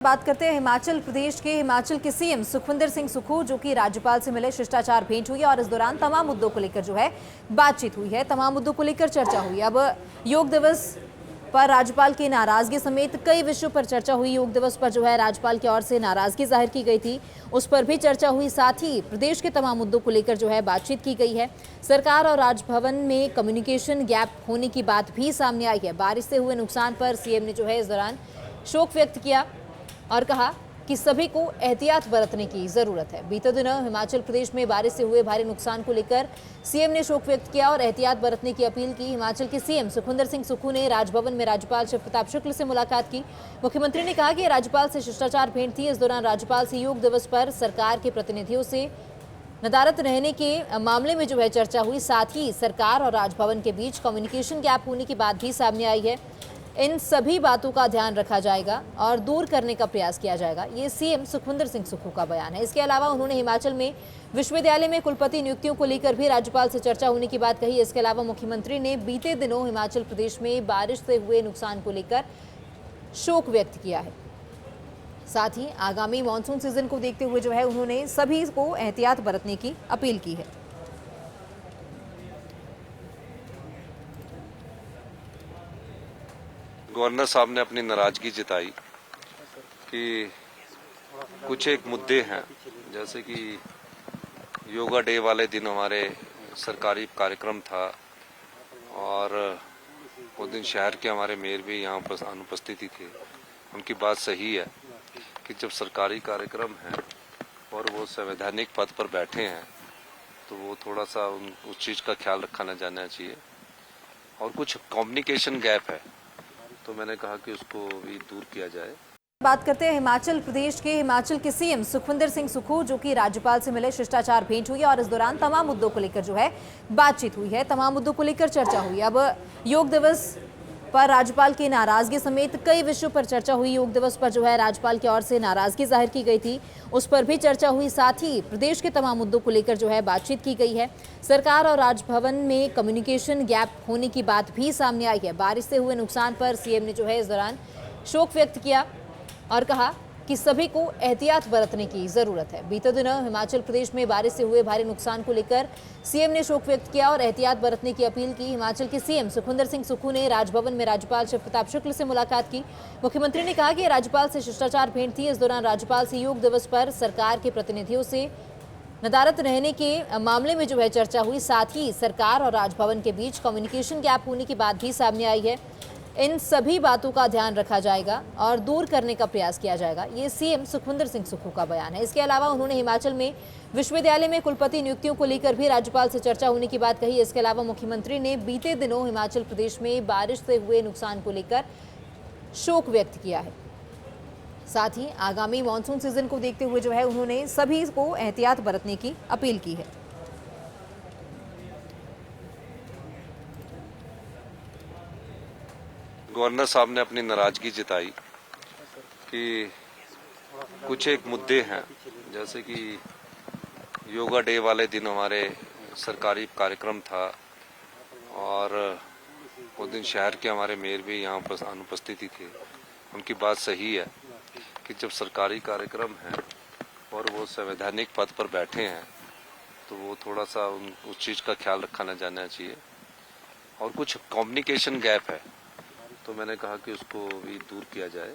बात करते हैं हिमाचल के सीएम सुखविंदर सिंह सुक्खू जो कि राज्यपाल से मिले। शिष्टाचार भेंट हुई और इस दौरान तमाम मुद्दों को लेकर जो है बातचीत हुई है, तमाम मुद्दों को लेकर चर्चा हुई। अब योग दिवस पर राज्यपाल की नाराजगी समेत कई विषयों पर चर्चा हुई। योग दिवस पर जो है राज्यपाल की ओर से नाराजगी जाहिर की गई थी, उस पर भी चर्चा हुई। साथ ही प्रदेश के तमाम मुद्दों को लेकर जो है बातचीत की गई है। सरकार और राजभवन में कम्युनिकेशन गैप होने की बात भी सामने आई है। बारिश से हुए नुकसान पर सीएम ने जो है इस दौरान शोक व्यक्त किया और कहा कि सभी को एहतियात बरतने की जरूरत है। बीते दिनों हिमाचल प्रदेश में बारिश से हुए भारी नुकसान को लेकर सीएम ने शोक व्यक्त किया और एहतियात बरतने की अपील की। हिमाचल के सीएम सुखविंदर सिंह सुक्खू ने राजभवन में राज्यपाल शिव प्रताप शुक्ल से मुलाकात की। मुख्यमंत्री ने कहा कि राज्यपाल से शिष्टाचार भेंट थी। इस दौरान राज्यपाल से योग दिवस पर सरकार के प्रतिनिधियों से नदारद रहने के मामले में जो है चर्चा हुई। साथ ही सरकार और राजभवन के बीच कम्युनिकेशन गैप होने की बात भी सामने आई है। इन सभी बातों का ध्यान रखा जाएगा और दूर करने का प्रयास किया जाएगा, ये सीएम सुखविंदर सिंह सुक्खू का बयान है। इसके अलावा उन्होंने हिमाचल में विश्वविद्यालय में कुलपति नियुक्तियों को लेकर भी राज्यपाल से चर्चा होने की बात कही। इसके अलावा मुख्यमंत्री ने बीते दिनों हिमाचल प्रदेश में बारिश से हुए नुकसान को लेकर शोक व्यक्त किया है। साथ ही आगामी मानसून सीजन को देखते हुए जो है उन्होंने सभी को एहतियात बरतने की अपील की है। गवर्नर साहब ने अपनी नाराजगी जताई कि कुछ एक मुद्दे हैं, जैसे कि योगा डे वाले दिन हमारे सरकारी कार्यक्रम था और वो दिन शहर के हमारे मेयर भी यहाँ पर अनुपस्थिति थे। उनकी बात सही है कि जब सरकारी कार्यक्रम है और वो संवैधानिक पद पर बैठे हैं तो वो थोड़ा सा उस चीज़ का ख्याल रखा न जाना चाहिए। और कुछ कम्युनिकेशन गैप है तो मैंने कहा कि उसको भी दूर किया जाए। बात करते हैं हिमाचल के सीएम सुखविंदर सिंह सुक्खू जो कि राज्यपाल से मिले। शिष्टाचार भेंट हुई और इस दौरान तमाम मुद्दों को लेकर जो है बातचीत हुई है, तमाम मुद्दों को लेकर चर्चा हुई। अब योग दिवस पर राज्यपाल की नाराजगी समेत कई विषयों पर चर्चा हुई। योग दिवस पर जो है राज्यपाल की ओर से नाराजगी जाहिर की गई थी, उस पर भी चर्चा हुई। साथ ही प्रदेश के तमाम मुद्दों को लेकर जो है बातचीत की गई है। सरकार और राजभवन में कम्युनिकेशन गैप होने की बात भी सामने आई है। बारिश से हुए नुकसान पर सीएम ने जो है इस दौरान शोक व्यक्त किया और कहा कि सभी को एहतियात बरतने की जरूरत है। बीते दिनों हिमाचल प्रदेश में बारिश से हुए भारी नुकसान को लेकर सीएम ने शोक व्यक्त किया और एहतियात बरतने की अपील की। हिमाचल के सीएम सुखविंदर सिंह सुक्खू ने राजभवन में राज्यपाल शिव प्रताप शुक्ल से मुलाकात की। मुख्यमंत्री ने कहा कि राज्यपाल से शिष्टाचार भेंट थी। इस दौरान राज्यपाल से योग दिवस पर सरकार के प्रतिनिधियों से नदारद रहने के मामले में जो है चर्चा हुई। साथ ही सरकार और राजभवन के बीच कम्युनिकेशन गैप होने की बात भी सामने आई है। इन सभी बातों का ध्यान रखा जाएगा और दूर करने का प्रयास किया जाएगा, ये सीएम सुखविंदर सिंह सुक्खू का बयान है। इसके अलावा उन्होंने हिमाचल में विश्वविद्यालय में कुलपति नियुक्तियों को लेकर भी राज्यपाल से चर्चा होने की बात कही। इसके अलावा मुख्यमंत्री ने बीते दिनों हिमाचल प्रदेश में बारिश से हुए नुकसान को लेकर शोक व्यक्त किया है। साथ ही आगामी मानसून सीजन को देखते हुए जो है उन्होंने सभी को एहतियात बरतने की अपील की है। गवर्नर साहब ने अपनी नाराजगी जताई कि कुछ एक मुद्दे हैं, जैसे कि योगा डे वाले दिन हमारे सरकारी कार्यक्रम था और वो दिन शहर के हमारे मेयर भी यहाँ पर अनुपस्थिति थे। उनकी बात सही है कि जब सरकारी कार्यक्रम है और वो संवैधानिक पद पर बैठे हैं तो वो थोड़ा सा उस चीज़ का ख्याल रखा न जाना चाहिए। और कुछ कम्युनिकेशन गैप है तो मैंने कहा कि उसको भी दूर किया जाए।